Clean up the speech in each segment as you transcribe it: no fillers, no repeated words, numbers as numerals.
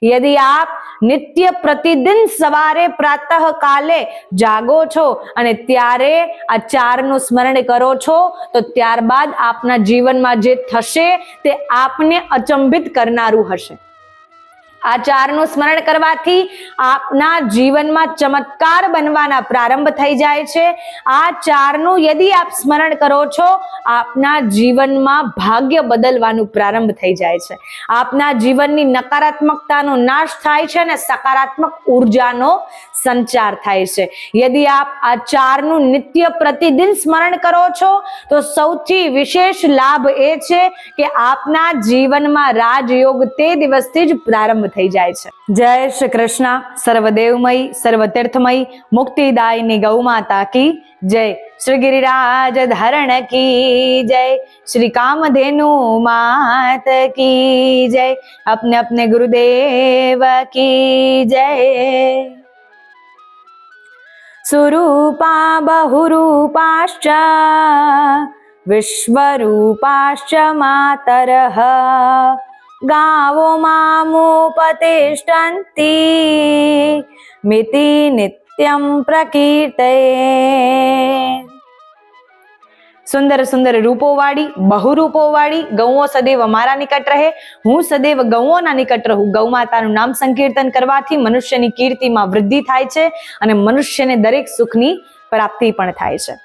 यदि आप नित्य प्रतिदिन सवारे प्रातः काले जागो छो અને ત્યારે આ ચારનું સ્મરણ કરો છો તો ત્યારબાદ આપના જીવનમાં જે થશે તે આપને અચંબિત કરનારું હશે। આ ચારનું સ્મરણ કરવાથી આપના જીવનમાં ચમત્કાર બનવાના પ્રારંભ થઈ જાય છે। આ ચારનું યદિ આપ સ્મરણ કરો છો આપના જીવનમાં ભાગ્ય બદલવાનું પ્રારંભ થઈ જાય છે। આપના જીવનની નકારાત્મકતાનો નાશ થાય છે અને સકારાત્મક ઉર્જાનો સંચાર થાય છે। યદિ આપ આ ચારનું નિત્ય પ્રતિદિન સ્મરણ કરો છો તો સૌથી વિશેષ લાભ એ છે કે આપના જીવનમાં રાજયોગ તે દિવસથી જ પ્રારંભ થઈ જાય છે। જય શ્રી કૃષ્ણ। સર્વદેવમય સર્વતીર્થમય મુક્તિદાયિની ગૌ માતા की जय। श्री गिरिराज धरण की जय। श्री कामधेनु मात की जय। अपने अपने गुरुदेव की जय। सुरूपा बहुरूपाश्च विश्वरूपाश्च मातरः गावो मामुपतिष्ठन्ति मिति नित्यं प्रकीर्तये। सुंदर सुंदर रूपो वाળી बहुरूपो वाળી ગૌઓ સદૈવ મારા નિકટ રહે, હું સદૈવ ગૌઓના નિકટ રહું। ગૌ માતાનું નામ સંકીર્તન કરવાથી મનુષ્યની કીર્તિમાં વૃદ્ધિ થાય છે અને મનુષ્યને દરેક સુખની પ્રાપ્તિ પણ થાય છે।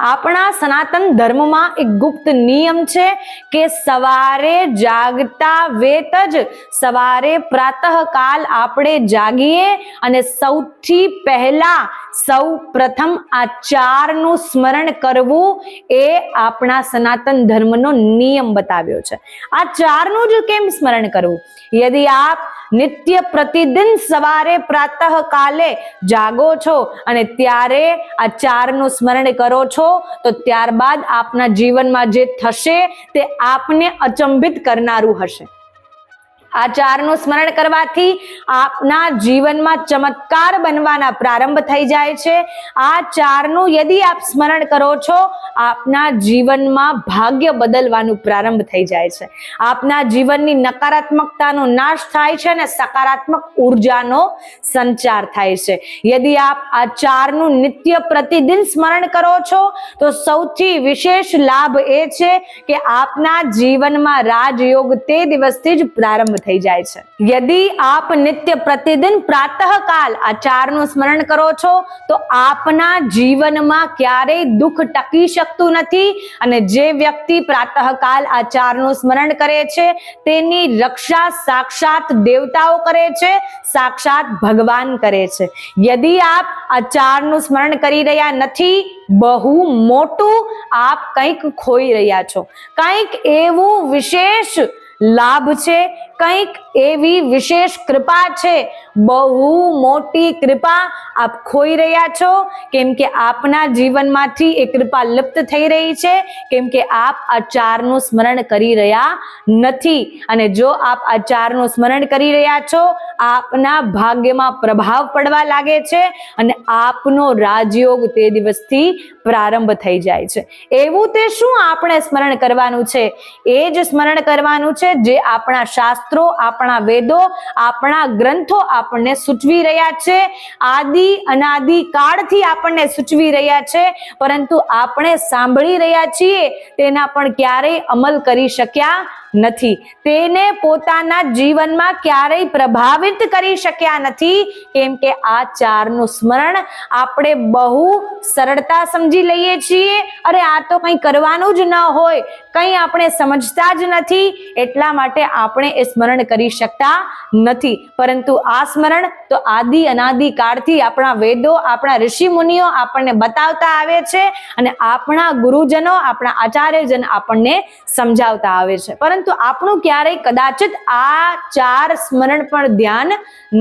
આપણા સનાતન ધર્મમાં એક ગુપ્ત નિયમ છે કે સવારે જાગતા વેત જ સવારે પ્રાતઃકાલ આપણે જાગીએ અને સૌથી પહેલા સૌ પ્રથમ આ ચારનું સ્મરણ કરવું એ આપણા સનાતન ધર્મનો નિયમ બતાવ્યો છે। આ ચારનું જ કેમ સ્મરણ કરવું? યદિ આપ નિત્ય પ્રતિદિન સવારે પ્રાતઃ કાલે જાગો છો અને ત્યારે આ ચારનું સ્મરણ કરો છો તો ત્યારબાદ આપના જીવનમાં જે થશે તે આપને અચંબિત કરનારું હશે। આ ચારનું સ્મરણ કરવાથી આપના જીવનમાં ચમત્કાર બનવાના પ્રારંભ થઈ જાય છે। આ ચારનું યદિ આપ સ્મરણ કરો છો આપના જીવનમાં ભાગ્ય બદલવાનું પ્રારંભ થઈ જાય છે। આપના જીવનની નકારાત્મકતાનો નાશ થાય છે અને સકારાત્મક ઉર્જાનો સંચાર થાય છે। યદિ આપ આ ચારનું નિત્ય પ્રતિદિન સ્મરણ કરો છો તો સૌથી વિશેષ લાભ એ છે કે આપના જીવનમાં રાજયોગ તે દિવસથી જ પ્રારંભ થઈ જાય છે। યદિ આપ નિત્ય પ્રતિદિન પ્રાતઃકાલ આ ચારનું સ્મરણ કરો છો તો આપના જીવનમાં ક્યારેય દુઃખ ટકી શકતું નથી અને જે વ્યક્તિ પ્રાતઃકાલ આ ચારનું સ્મરણ કરે છે તેની રક્ષા સાક્ષાત દેવતાઓ કરે છે, સાક્ષાત ભગવાન કરે છે। યદિ આપ આ ચારનું સ્મરણ કરી રહ્યા નથી, બહુ મોટું આપ કંઈક ખોઈ રહ્યા છો। કંઈક એવું વિશેષ લાભ છે, કંઈક એવી વિશેષ કૃપા છે, બહુ મોટી કૃપા આપ ખોઈ રહ્યા છો કેમ કે આપના જીવનમાંથી એ કૃપા લુપ્ત થઈ રહી છે કેમ કે આપ આ ચારનું સ્મરણ કરી રહ્યા નથી। અને જો આપ આ ચારનું સ્મરણ કરી રહ્યા છો આપના ભાગ્યમાં પ્રભાવ પડવા લાગે છે અને આપનો રાજયોગ તે દિવસથી પ્રારંભ થઈ જાય છે। એવું તે શું આપણે સ્મરણ કરવાનું છે? એ જ સ્મરણ કરવાનું છે જે આપણા શાસ્ત્રો, આપણા વેદો, આપણા ગ્રંથો આપણને સૂચવી રહ્યા છે। આદિ અનાદિ કાળથી આપણને સૂચવી રહ્યા છે પરંતુ આપણે સાંભળી રહ્યા છીએ તેના પણ ક્યારેય અમલ કરી શક્યા નથી, તેને પોતાના જીવનમાં ક્યારેય પ્રભાવિત કરી શક્યા નથી કેમ કે આ ચારનું સ્મરણ આપણે બહુ સરળતા સમજી લઈએ છીએ। અરે આ તો કંઈ કરવાનું જ ન હોય, કંઈ આપણે સમજતા જ નથી એટલા માટે આપણે એ સ્મરણ કરી શકતા નથી। પરંતુ આ સ્મરણ તો આદિ અનાદિ કાળથી આપણા વેદો, આપણા ઋષિ મુનિઓ આપણને બતાવતા આવે છે અને આપણા ગુરુજનો, આપણા આચાર્યજન આપણને સમજાવતા આવે છે। પરંતુ આપણું ક્યારેય કદાચિત આ ચાર સ્મરણ પર ધ્યાન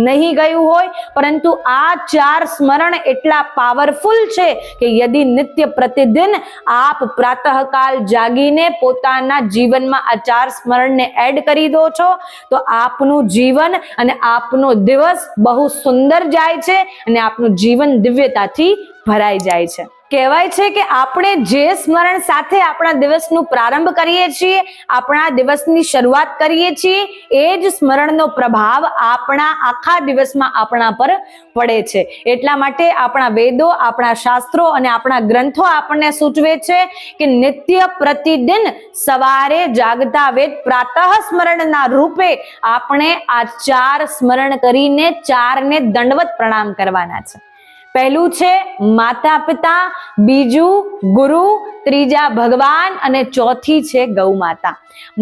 નહીં ગયું હોય પરંતુ આ ચાર સ્મરણ એટલા પાવરફુલ છે કે યદિ નિત્ય પ્રતિદિન આપ પ્રાતઃકાલ જાગીને પોતાના જીવનમાં આ ચાર સ્મરણને એડ કરી દો છો તો આપનું જીવન અને આપનો દિવસ બહુ સુંદર જાય છે અને આપનું જીવન દિવ્યતાથી ભરાઈ જાય છે। કહેવાય છે કે આપણે જે સ્મરણ સાથે આપણા દિવસનું પ્રારંભ કરીએ છીએ, આપણા દિવસની શરૂઆત કરીએ છીએ, એ જ સ્મરણનો પ્રભાવ આપણા આખા દિવસમાં આપણા પર પડે છે. એટલા માટે આપણા વેદો, આપણા શાસ્ત્રો અને આપણા ગ્રંથો આપણને સૂચવે છે કે નિત્ય પ્રતિદિન સવારે જાગતા વેદ પ્રાતઃ સ્મરણના રૂપે આપણે આ 4 સ્મરણ કરીને 4 ને દંડવત પ્રણામ કરવાના છે. પહેલું છે માતા પિતા, બીજું ગુરુ, ત્રીજા ભગવાન અને ચોથી છે ગૌ માતા.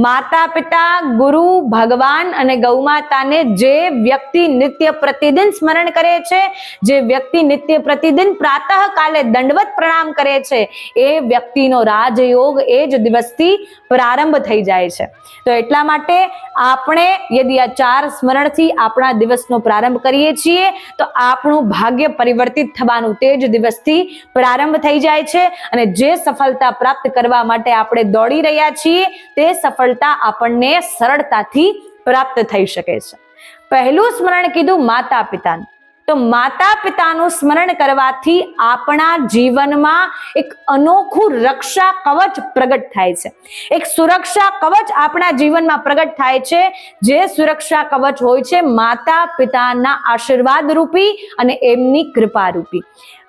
માતા પિતા, ગુરુ, ભગવાન અને ગૌ માતાને જે વ્યક્તિ નિત્ય પ્રતિદિન સ્મરણ કરે છે, જે વ્યક્તિ નિત્ય પ્રતિદિન પ્રાતઃ કાલે દંડવત પ્રણામ કરે છે, એ વ્યક્તિનો રાજયોગ એ જ દિવસથી પ્રારંભ થઈ જાય છે. તો એટલા માટે આપણે યદિ આ 4 સ્મરણથી આપણા દિવસનો પ્રારંભ કરીએ છીએ તો આપણું ભાગ્ય પરિવર્તિત થવાનું તે જ દિવસથી પ્રારંભ થઈ જાય છે અને જે સફળતા પ્રાપ્ત કરવા માટે આપણે દોડી રહ્યા છીએ તે સફળતા આપણને સરળતાથી પ્રાપ્ત થઈ શકે છે. પહેલું સ્મરણ કીધું માતા પિતાનું. તો માતા પિતાનું સ્મરણ કરવાથી આપણા જીવનમાં એક અનોખું રક્ષા કવચ પ્રગટ થાય છે. એક સુરક્ષા કવચ આપણા જીવનમાં પ્રગટ થાય છે. જે સુરક્ષા કવચ હોય છે માતા પિતાના આશીર્વાદ રૂપી અને એમની કૃપા રૂપી.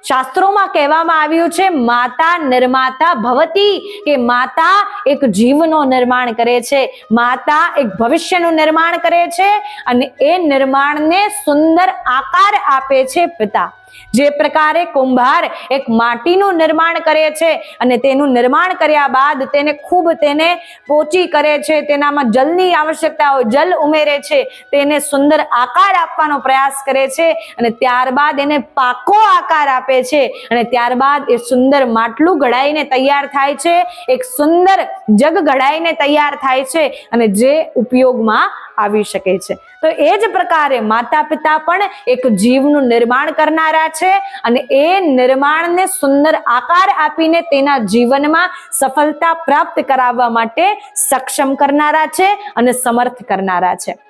શાસ્ત્રોમાં કહેવામાં આવ્યું છે માતા નિર્માતા ભવતી, કે માતા એક જીવનું નિર્માણ કરે છે, માતા એક ભવિષ્યનું નિર્માણ કરે છે અને એ નિર્માણને સુંદર આકાર આપે છે પિતા. જે પ્રકારે કુંભાર એક માટીનું નિર્માણ કરે છે અને તેનું નિર્માણ કર્યા બાદ તેને ખૂબ પોચી કરે છે, તેનામાં જલની આવશ્યકતા હોય, જલ ઉમેરે છે, તેને સુંદર આકાર આપવાનો પ્રયાસ કરે છે અને ત્યારબાદ એને પાકો આકાર આપે છે અને ત્યારબાદ એ સુંદર માટલું ઘડાઈને તૈયાર થાય છે, એક સુંદર જગ ઘડાઈને તૈયાર થાય છે અને જે ઉપયોગમાં આવી શકે છે. તો એ જ પ્રકારે માતા પિતા પણ એક જીવનું નિર્માણ કરનારા છે અને એ નિર્માણને સુંદર આકાર આપીને તેના જીવનમાં સફળતા પ્રાપ્ત કરાવવા માટે સક્ષમ કરનારા છે અને સમર્થ કરનારા છે.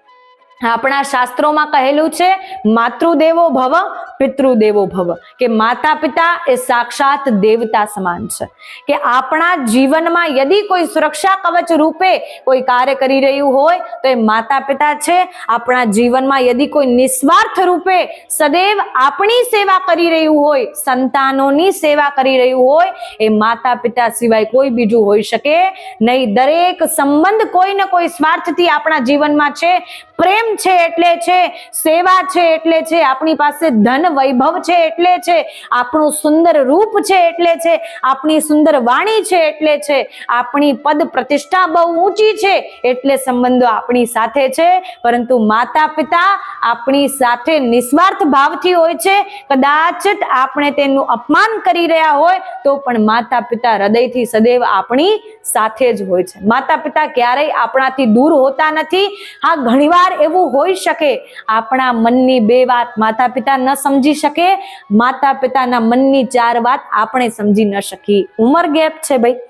આપણા શાસ્ત્રોમાં કહેલું છે માતૃદેવો ભવ પિતૃદેવો ભવ, કે માતા પિતા એ સાક્ષાત દેવતા સમાન છે. કે આપણા જીવનમાં યદિ કોઈ સુરક્ષા કવચ રૂપે કોઈ કાર્ય કરી રહ્યું હોય તો એ માતા પિતા છે. આપણા જીવનમાં યદિ કોઈ નિસ્વાર્થ રૂપે સદૈવ આપણી સેવા કરી રહ્યું હોય, સંતાનોની સેવા કરી રહ્યું હોય, એ માતા પિતા સિવાય કોઈ બીજું હોઈ શકે નહીં. દરેક સંબંધ કોઈ ને કોઈ સ્વાર્થથી આપણા જીવનમાં છે. પ્રેમ છે એટલે છે, સેવા છે એટલે છે, આપણી પાસે ધન વૈભવ છે એટલે છે, આપણું સુંદર રૂપ છે એટલે છે, આપણી સુંદર વાણી છે એટલે છે, આપણી પદ પ્રતિષ્ઠા બહુ ઊંચી છે એટલે સંબંધો આપણી સાથે છે. પરંતુ માતા પિતા આપણી સાથે નિસ્વાર્થ ભાવથી હોય છે. કદાચ આપણે તેનું અપમાન કરી રહ્યા હોય તો પણ માતા પિતા હૃદયથી સદૈવ આપણી સાથે જ હોય છે. માતા પિતા ક્યારેય આપણાથી દૂર હોતા નથી. હા, ઘણીવાર એવું હોઈ શકે આપણા મનની 2 વાત માતા પિતા ન સમજી શકે, માતા પિતાના મનની 4 વાત આપણે સમજી ન શકીએ. ઉંમર ગેપ છે ભાઈ,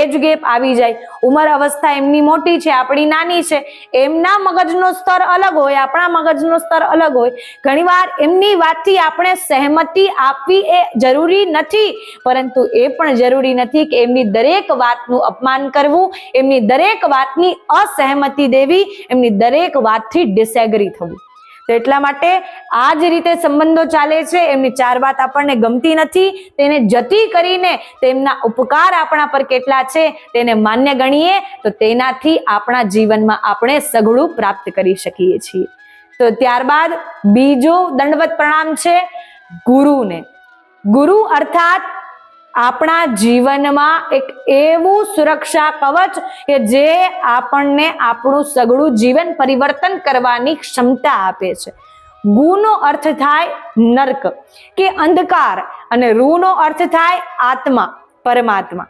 એજ ગેપ આવી જાય. ઉંમર અવસ્થા એમની મોટી છે, આપણી નાની છે. એમના મગજનો સ્તર અલગ હોય, આપણા મગજનો સ્તર અલગ હોય. ઘણીવાર એમની વાતથી આપણે સહેમતિ આપવી એ જરૂરી નથી, પરંતુ એ પણ જરૂરી નથી કે એમની દરેક વાતનું અપમાન કરવું, એમની દરેક વાતની અસહેમતિ દેવી, એમની દરેક વાતથી ડિસએગ્રી થવું. તો એટલા માટે આ જ રીતે સંબંધો ચાલે છે. એમની 4 વાત આપણને ગમતી નથી, તેને જતી કરીને તેમના ઉપકાર આપણા પર કેટલા છે તેને માન્ય ગણીએ તો તેનાથી આપણા જીવનમાં આપણે સઘળું પ્રાપ્ત કરી શકીએ છીએ. તો ત્યારબાદ બીજું દંડવત પ્રણામ છે ગુરુને. ગુરુ અર્થાત આપણા જીવનમાં એક એવું સુરક્ષા કવચ કે જે આપણને આપણું સઘળું જીવન પરિવર્તન કરવાની ક્ષમતા આપે છે. ગુનો અર્થ થાય નર્ક કે અંધકાર અને રૂનો અર્થ થાય આત્મા, પરમાત્મા.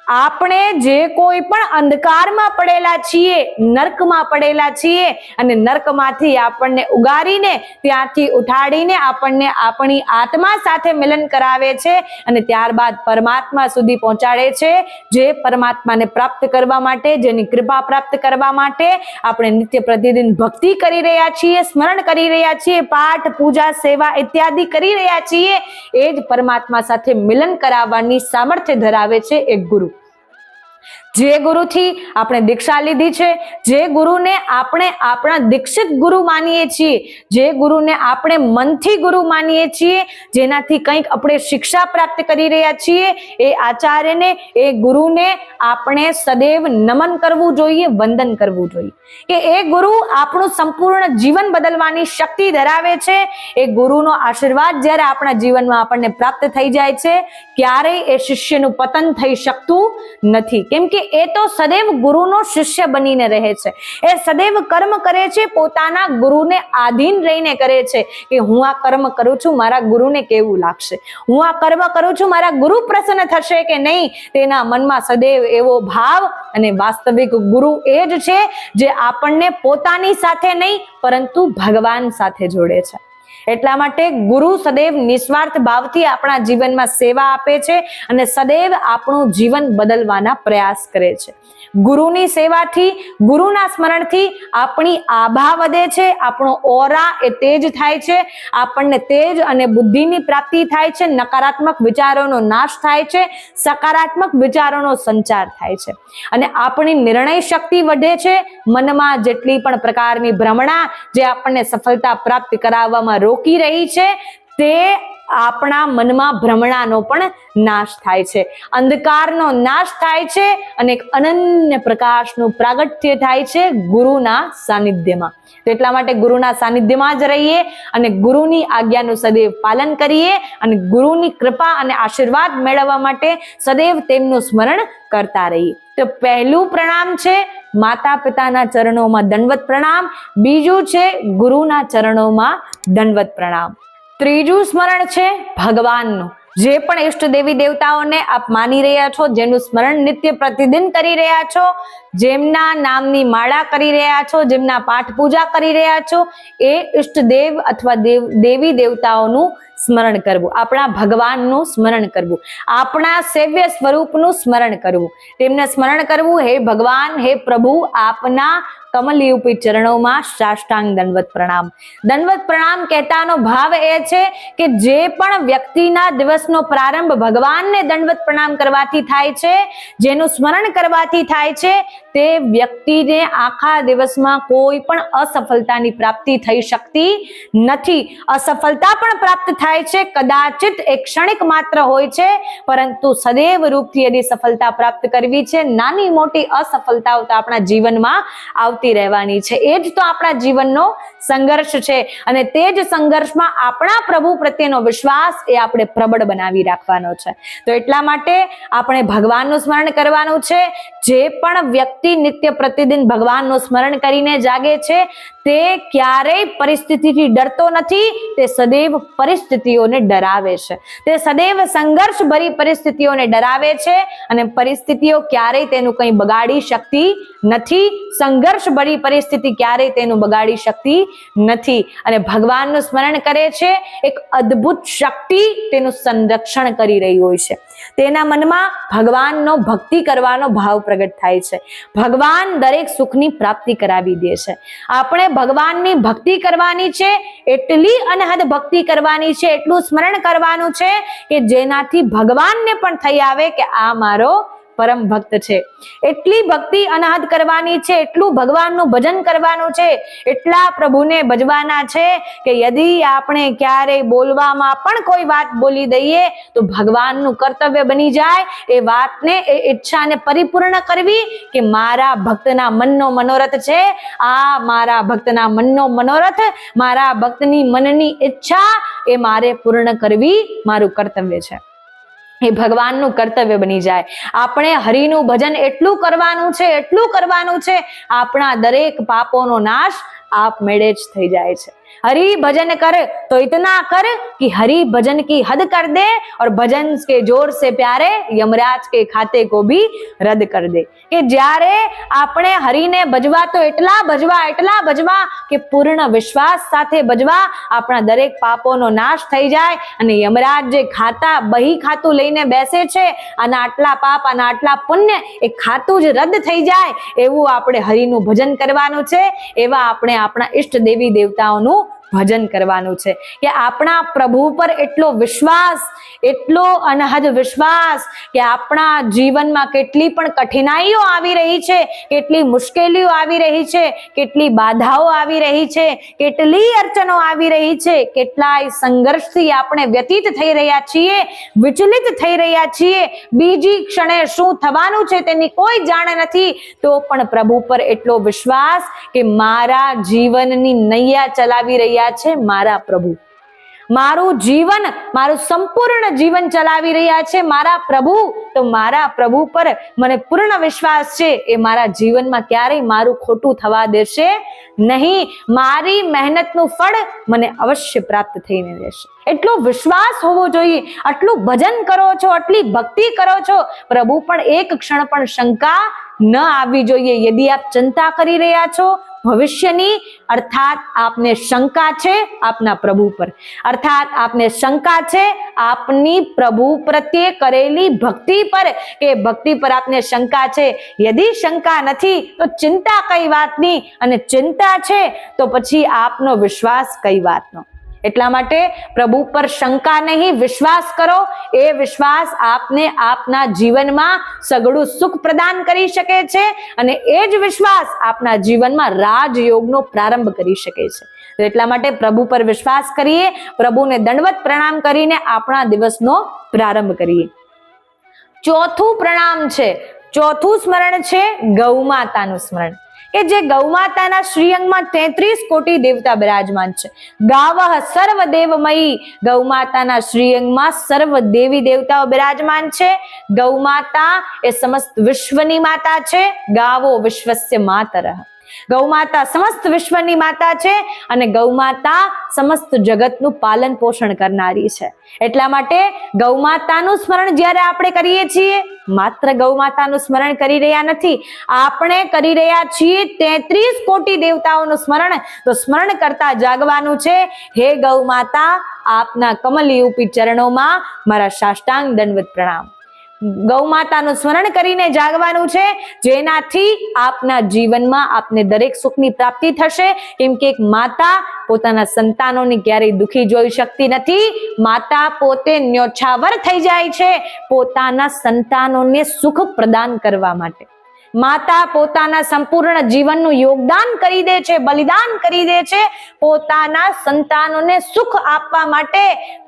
આપણે જે કોઈ પણ અંધકારમાં પડેલા છીએ, નર્કમાં પડેલા છીએ, અને નર્કમાંથી આપણને ઉગારીને ત્યાંથી ઉઠાડીને આપણને આપણી આત્મા સાથે મિલન કરાવે છે અને ત્યારબાદ પરમાત્મા સુધી પહોંચાડે છે. જે પરમાત્માને પ્રાપ્ત કરવા માટે, જેની કૃપા પ્રાપ્ત કરવા માટે આપણે નિત્ય પ્રતિદિન ભક્તિ કરી રહ્યા છીએ, સ્મરણ કરી રહ્યા છીએ, પાઠ, પૂજા, સેવા ઇત્યાદિ કરી રહ્યા છીએ, એ જ પરમાત્મા સાથે મિલન કરાવવાની સામર્થ્ય ધરાવે છે એક ગુરુ. જે ગુરુથી આપણે દીક્ષા લીધી છે, જે ગુરુને આપણે આપણા દીક્ષિત ગુરુ માનીએ છીએ, જે ગુરુને આપણે મનથી ગુરુ માનીએ છીએ, જેનાથી કંઈક આપણે શિક્ષા પ્રાપ્ત કરી રહ્યા છીએ, એ આચાર્યને, એ ગુરુને આપણે સદૈવ નમન કરવું જોઈએ, વંદન કરવું જોઈએ. કે એ ગુરુ આપણું સંપૂર્ણ જીવન બદલવાની શક્તિ ધરાવે છે. એ ગુરુનો આશીર્વાદ જ્યારે આપણા જીવનમાં આપણને પ્રાપ્ત થઈ જાય છે, ક્યારેય એ શિષ્યનું પતન થઈ શકતું નથી. કેમ કે એ તો સદૈવ ગુરુનો શિષ્ય બનીને રહે છે. એ સદૈવ કર્મ કરે છે, પોતાના ગુરુને આધીન રહીને કરે છે કે હું આ કર્મ કરું છું, મારા ગુરુને કેવું લાગશે, હું આ કર્મ કરું છું, મારા ગુરુ પ્રસન્ન થશે કે નહીં. તેના મનમાં સદૈવ એવો ભાવ, અને વાસ્તવિક ગુરુ એ જ છે જે આપણને પોતાની સાથે નહીં પરંતુ ભગવાન સાથે જોડે છે. એટલા માટે ગુરુ સદૈવ નિસ્વાર્થ ભાવથી આપણા જીવનમાં સેવા આપે છે અને સદૈવ આપણું જીવન બદલવાના પ્રયાસ કરે છે. ગુરુની સેવાથી, ગુરુના સ્મરણથી આપણી આભા વધે છે, આપણો ઓરા એ તેજ થાય છે, આપણને તેજ અને બુદ્ધિની પ્રાપ્તિ થાય છે, નકારાત્મક વિચારોનો નાશ થાય છે, સકારાત્મક વિચારોનો સંચાર થાય છે, અને આપણી નિર્ણય શક્તિ વધે છે. મનમાં જેટલી પણ પ્રકારની ભ્રમણા જે આપણને સફળતા પ્રાપ્ત કરાવવામાં રોકી રહી છે, તે આપણા મનમાં ભ્રમણાનો પણ નાશ થાય છે, અંધકારનો નાશ થાય છે, અને એક અનન્ય પ્રકાશનું પ્રાગટ્ય થાય છે ગુરુના સાનિધ્યમાં. તો એટલા માટે ગુરુના સાનિધ્યમાં જ રહીએ અને ગુરુની આજ્ઞાનું સદૈવ પાલન કરીએ અને ગુરુની કૃપા અને આશીર્વાદ મેળવવા માટે સદૈવ તેમનું સ્મરણ કરતા રહીએ. તો પહેલું પ્રણામ છે માતા પિતાના ચરણોમાં દંડવત પ્રણામ, બીજું છે ગુરુના ચરણોમાં દંડવત પ્રણામ, ત્રીજું સ્મરણ છે ભગવાનનું. જે પણ ઇષ્ટ દેવી દેવતાઓને આપ માની રહ્યા છો, જેનું સ્મરણ નિત્ય પ્રતિદિન કરી રહ્યા છો, જેમના નામની માળા કરી રહ્યા છો, જેમના પાઠ પૂજા કરી રહ્યા છો, એ ઇષ્ટ દેવ અથવા દેવી દેવતાઓનું સ્મરણ કરવું, આપણા ભગવાનનું સ્મરણ કરવું, આપણા સેવ્ય સ્વરૂપનું સ્મરણ કરવું, તેમને સ્મરણ કરવું. હે ભગવાન, હે પ્રભુ, આપના કમલયુપી ચરણોમાં સાષ્ટાંગ દંડવત પ્રણામ. દંડવત પ્રણામ કહેતાનો ભાવ એ છે કે જે પણ વ્યક્તિના દિવસનો પ્રારંભ ભગવાનને દંડવત પ્રણામ કરવાથી થાય છે, જેનું સ્મરણ કરવાથી થાય છે, તે વ્યક્તિને આખા દિવસમાં કોઈ પણ અસફળતાની પ્રાપ્તિ થઈ શકતી નથી. અસફળતા પણ પ્રાપ્ત થાય છે, કદાચિત એક ક્ષણિક માત્ર હોય છે, પરંતુ સદૈવ રૂપથી યદી સફળતા પ્રાપ્ત કરવી છે, નાની મોટી અસફળતાઓ તો આપણા જીવનમાં આવતી રહેવાની છે. એ જ તો આપણા જીવનનો સંઘર્ષ છે, અને તે જ સંઘર્ષમાં આપણા પ્રભુ પ્રત્યેનો વિશ્વાસ એ આપણે પ્રબળ બનાવી રાખવાનો છે. તો એટલા માટે આપણે ભગવાનનું સ્મરણ કરવાનું છે. જે પણ વ્યક્તિ નિત્ય પ્રતિદિન ભગવાનનું સ્મરણ કરીને જાગે છે, તે ક્યારેય પરિસ્થિતિથી ડરતો નથી, તે સદૈવ પરિસ્થિતિઓને ડરાવે છે, તે સદૈવ સંઘર્ષ ભરી પરિસ્થિતિઓને ડરાવે છે, અને પરિસ્થિતિઓ ક્યારેય તેનું કંઈ બગાડી શકતી નથી. સંઘર્ષ ભરી પરિસ્થિતિ ક્યારેય તેનું બગાડી શકતી નથી, અને ભગવાનનું સ્મરણ કરે છે, એક અદ્ભુત શક્તિ તેનું સંરક્ષણ કરી રહી હોય છે. તેના મનમાં ભગવાનનો ભક્તિ કરવાનો ભાવ પ્રગટ થાય છે. ભગવાન દરેક સુખની પ્રાપ્તિ કરાવી દે છે. આપણે ભગવાનની ભક્તિ કરવાની છે, એટલી અનહદ ભક્તિ કરવાની છે, એટલું સ્મરણ કરવાનું છે કે જેનાથી ભગવાનને પણ થઈ આવે કે આ મારો પરમ ભક્ત છે. એટલી ભક્તિ અનહદ કરવાની છે, એટલું ભગવાનનું ભજન કરવાનું છે, એટલા પ્રભુને ભજવાના છે કે યદી આપણે ક્યારેય બોલવામાં પણ કોઈ વાત બોલી દઈએ તો ભગવાનનું કર્તવ્ય બની જાય એ વાતને, એ ઈચ્છાને પરિપૂર્ણ કરવી કે મારા ભક્તના મનનો મનોરથ છે, આ મારા ભક્તના મનનો મનોરથ, મારા ભક્તની મનની ઈચ્છા એ મારે પૂર્ણ કરવી મારું કર્તવ્ય છે. એ ભગવાનનું કર્તવ્ય બની જાય. આપણે હરિનું ભજન એટલું કરવાનું છે, એટલું કરવાનું છે, આપણા દરેક પાપોનો નાશ આપમેળે જ થઈ જાય છે. हरि भजन कर तो इतना कर कि हरि भजन की हद कर दे और भजन के जोर से प्यारे यमराज के खाते को भी रद्द कर दे. કે જ્યારે આપણે હરિને ભજવા તો એટલા ભજવા કે પૂર્ણ વિશ્વાસ સાથે ભજવા, આપણા દરેક પાપોનો નાશ થઈ જાય અને યમરાજ જે બહી ખાતું લઈને બેસે છે, આના આટલા પાપ આના આટલા પુણ્ય, એ ખાતું જ રદ થઈ જાય. એવું આપણે હરિનું ભજન કરવાનું છે. એવા આપણે આપણા ઈષ્ટ દેવી દેવતાઓનું ભજન કરવાનું છે કે આપણા પ્રભુ પર એટલો વિશ્વાસ, એટલો અનહદ વિશ્વાસ કે આપણા જીવનમાં કેટલી પણ કઠિનાઈઓ આવી રહી છે, કેટલી મુશ્કેલીઓ આવી રહી છે, કેટલી બાધાઓ આવી રહી છે, કેટલી અડચણો આવી રહી છે, કેટલાય સંઘર્ષથી આપણે વ્યતીત થઈ રહ્યા છીએ, વિચલિત થઈ રહ્યા છીએ, બીજી ક્ષણે શું થવાનું છે તેની કોઈ જાણ નથી, તો પણ પ્રભુ પર એટલો વિશ્વાસ કે મારા જીવનની નૈયા ચલાવી રહ્યા છે મારા પ્રભુ, મારું જીવન, મારું સંપૂર્ણ જીવન ચલાવી રહ્યા છે મારા પ્રભુ. તો મારા પ્રભુ પર મને પૂર્ણ વિશ્વાસ છે, એ મારા જીવનમાં ક્યારેય મારું ખોટું થવા દેશે નહીં. મારી મહેનતનું ફળ મને અવશ્ય પ્રાપ્ત થઈને રહેશે. એટલો વિશ્વાસ હોવો જોઈએ. આટલું ભજન કરો છો, આટલી ભક્તિ કરો છો, પ્રભુ પણ એક ક્ષણ પણ શંકા ન આવવી જોઈએ. યદિ આપ ચિંતા કરી રહ્યા છો ભવિષ્યની, અર્થાત આપને શંકા છે આપના પ્રભુ પર, અર્થાત આપને શંકા છે આપની પ્રભુ પ્રત્યે કરેલી ભક્તિ પર, કે ભક્તિ પર આપને શંકા છે. યદિ શંકા નથી તો ચિંતા કઈ વાતની, અને ચિંતા છે તો પછી આપનો વિશ્વાસ કઈ વાતનો. એટલા માટે પ્રભુ પર શંકા નહીં, વિશ્વાસ કરો. એ વિશ્વાસ આપને આપના જીવનમાં સઘળું સુખ પ્રદાન કરી શકે છે, અને એ જ વિશ્વાસ આપના જીવનમાં રાજયોગનો પ્રારંભ કરી શકે છે. તો એટલા માટે પ્રભુ પર વિશ્વાસ કરીએ, પ્રભુને દંડવત પ્રણામ કરીને આપણા દિવસનો પ્રારંભ કરીએ. ચોથું પ્રણામ છે, ચોથું સ્મરણ છે ગૌમાતાનું સ્મરણ, કે જે ગૌમાતાના શ્રીઅંગમાં 33 કોટી દેવતા બિરાજમાન છે. ગાવઃ સર્વ દેવમયી, ગૌમાતાના શ્રીઅંગમાં સર્વ દેવી દેવતાઓ બિરાજમાન છે. ગૌમાતા એ સમસ્ત વિશ્વની માતા છે. ગાવો વિશ્વસ્ય માતરઃ, ગૌમાતા સમસ્ત વિશ્વની માતા છે, અને ગૌમાતા સમસ્ત જગતનું પાલન પોષણ કરનારી છે. એટલા માટે ગૌમાતાનું સ્મરણ જ્યારે આપણે કરીએ છીએ, માત્ર ગૌમાતાનું સ્મરણ કરી રહ્યા નથી, આપણે કરી રહ્યા છીએ 33 કોટી દેવતાઓનું સ્મરણ. તો સ્મરણ કરતા જાગવાનું છે. હે ગૌમાતા, આપના કમલયુપી ચરણોમાં મારા સાષ્ટાંગ દંડવત પ્રણામ. ગૌમાતાનું સ્મરણ કરીને જાગવાનું છે, જેનાથી આપના જીવનમાં આપને દરેક સુખની પ્રાપ્તિ થશે. કેમ કે એક માતા પોતાના સંતાનોને ક્યારેય દુખી જોઈ શકતી નથી. માતા પોતે ન્યોછાવર થઈ જાય છે પોતાના સંતાનોને સુખ પ્રદાન કરવા માટે. માતા પોતાના સંપૂર્ણ જીવનનું યોગદાન કરી દે છે, બલિદાન કરી દે છે પોતાના સંતાનોને સુખ આપવા માટે.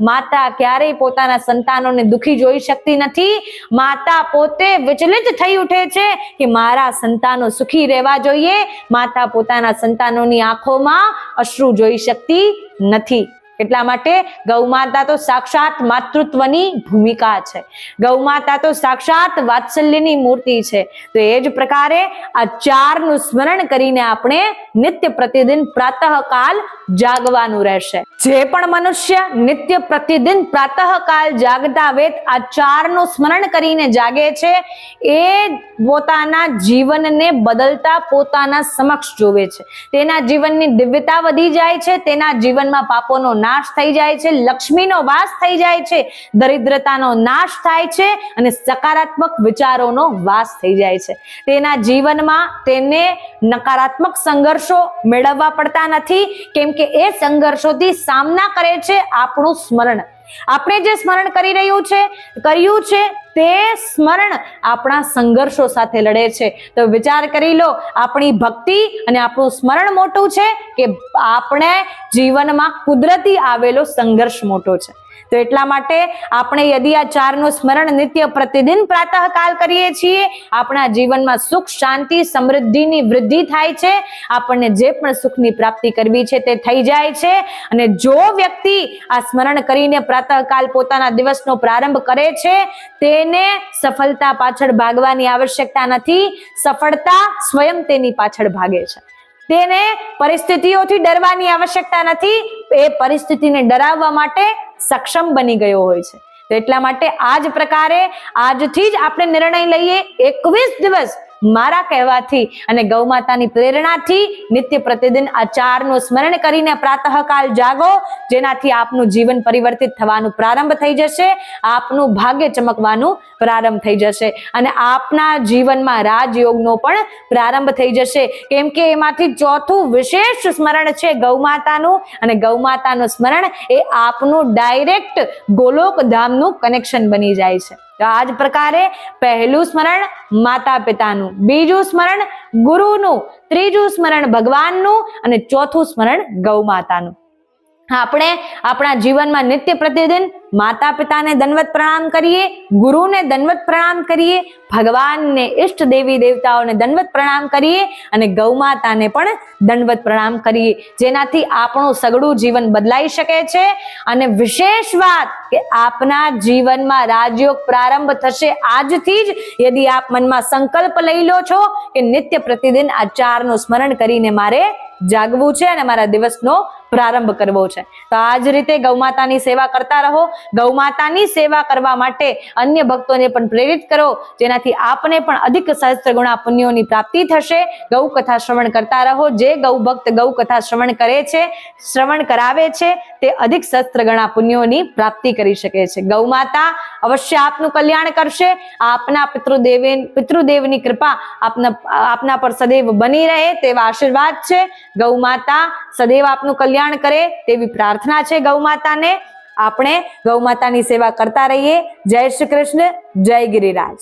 માતા ક્યારેય પોતાના સંતાનોને દુખી જોઈ શકતી નથી. માતા પોતે વિચલિત થઈ ઉઠે છે કે મારા સંતાનો સુખી રહેવા જોઈએ. માતા પોતાના સંતાનોની આંખોમાં અશ્રુ જોઈ શકતી નથી. એટલા માટે ગૌમાતા તો સાક્ષાત માતૃત્વની ભૂમિકા છે. ગૌમાતા તો સાક્ષાત વાત્સલ્યની મૂર્તિ છે. તો એ જ પ્રકારે આ ચારનું સ્મરણ કરીને આપણે નિત્ય પ્રતિદિન પ્રાતઃકાલ જાગવાનું રહેશે. જે પણ મનુષ્ય નિત્ય પ્રતિદિન પ્રાતઃકાલ જાગતા વેત આ ચારનું સ્મરણ કરીને જાગે છે, એ પોતાના જીવનને બદલતા પોતાના સમક્ષ જોવે છે. તેના જીવનની દિવ્યતા વધી જાય છે, તેના જીવનમાં પાપોનો નાશ થઈ જાય છે, લક્ષ્મીનો વાસ થઈ જાય છે, દરિદ્રતાનો નાશ થાય છે, અને સકારાત્મક વિચારોનો વાસ થઈ જાય છે. તેના જીવનમાં તેને નકારાત્મક સંઘર્ષો મેળવવા પડતા નથી, કેમ કે એ સંઘર્ષોથી સામના કરે છે આપણું સ્મરણ. આપણે જે સ્મરણ કર્યું છે તે સ્મરણ આપણા સંઘર્ષો સાથે લડે છે. તો વિચાર કરી લો, આપણી ભક્તિ અને આપણું સ્મરણ મોટું છે કે આપણે જીવનમાં કુદરતી આવેલો સંઘર્ષ મોટો છે. તો એટલા માટે આપણે યદિ આ ચારનું સ્મરણ નિત્ય પ્રતિદિન પ્રાતઃકાલ કરીએ છીએ, આપણા જીવનમાં સુખ, શાંતિ, સમૃદ્ધિની વૃદ્ધિ થાય છે. આપણને જે પણ સુખની પ્રાપ્તિ કરવી છે તે થઈ જાય છે. અને જો વ્યક્તિ આ સ્મરણ કરીને પ્રાતઃકાલ પોતાના દિવસનો પ્રારંભ કરે છે, તેને સફળતા પાછળ ભાગવાની આવશ્યકતા નથી. સફળતા સ્વયં તેની પાછળ ભાગે છે. તેને પરિસ્થિતિઓથી ડરવાની આવશ્યકતા નથી, એ પરિસ્થિતિને ડરાવવા માટે સક્ષમ બની ગયો હોય છે. તો એટલા માટે આ જ પ્રકારે આજથી જ આપણે નિર્ણય લઈએ, 21 દિવસ મારા કહેવાથી અને ગૌ માતાની પ્રેરણાથી નિત્ય પ્રતિદિન આ 4નું સ્મરણ કરીને પ્રાતઃકાળ જાગો, જેનાથી આપનું જીવન પરિવર્તિત થવાનું પ્રારંભ થઈ જશે, આપનું ભાગ્ય ચમકવાનું પ્રારંભ થઈ જશે અને આપના જીવનમાં રાજયોગનો પણ પ્રારંભ થઈ જશે. કેમ કે એમાંથી ચોથું વિશેષ સ્મરણ છે ગૌ માતાનું, અને ગૌ માતાનું સ્મરણ એ આપનું ડાયરેક્ટ ગોલોક ધામનું કનેક્શન બની જાય છે. તો આ જ પ્રકારે પહેલું સ્મરણ માતા પિતાનું, બીજું સ્મરણ ગુરુનું, ત્રીજું સ્મરણ ભગવાનનું અને ચોથું સ્મરણ ગૌ માતાનું. આપણે આપણા જીવનમાં નિત્ય પ્રતિદિન માતા પિતાને દંડવત પ્રણામ કરીએ, ગુરુને દંડવત પ્રણામ કરીએ, ભગવાનને ઇષ્ટ દેવી દેવતાઓને દંડવત પ્રણામ કરીએ અને ગૌ માતાને પણ દંડવત પ્રણામ કરીએ, જેનાથી આપણું સગળું જીવન બદલાઈ શકે છે. અને વિશેષ વાત કે આપના જીવનમાં રાજયોગ પ્રારંભ થશે આજથી જ, યદી આપ મનમાં સંકલ્પ લઈ લો છો કે નિત્ય પ્રતિદિન આ 4નું સ્મરણ કરીને મારે જાગવું છે અને મારા દિવસનો પ્રારંભ કરવો છે. તો આ જ રીતે ગૌ માતાની સેવા કરતા રહો. ગૌ માતાની સેવા કરવા માટે અન્ય ભક્તોને પણ પ્રેરિત કરો, જેનાથી આપને પણ અધિક સહસ્ત્ર ગુણા પુણ્યોની પ્રાપ્તિ થશે. ગૌ કથા શ્રવણ કરતા રહો. જે ગૌ ભક્ત ગૌ કથા શ્રવણ કરે છે, શ્રવણ કરાવે છે, તે અધિક સહસ્ત્ર ગણા પુણ્યોની પ્રાપ્તિ કરી શકે છે. ગૌ માતા અવશ્ય આપનું કલ્યાણ કરશે. આપના પિતૃદેવની કૃપા આપના પર સદૈવ બની રહે તેવા આશીર્વાદ છે. ગૌ માતા સદૈવ આપનું કલ્યાણ કરે તેવી પ્રાર્થના છે ગૌ માતાને. આપણે ગૌ માતાની સેવા કરતા રહીએ. જય શ્રી કૃષ્ણ, જય ગિરિરાજ.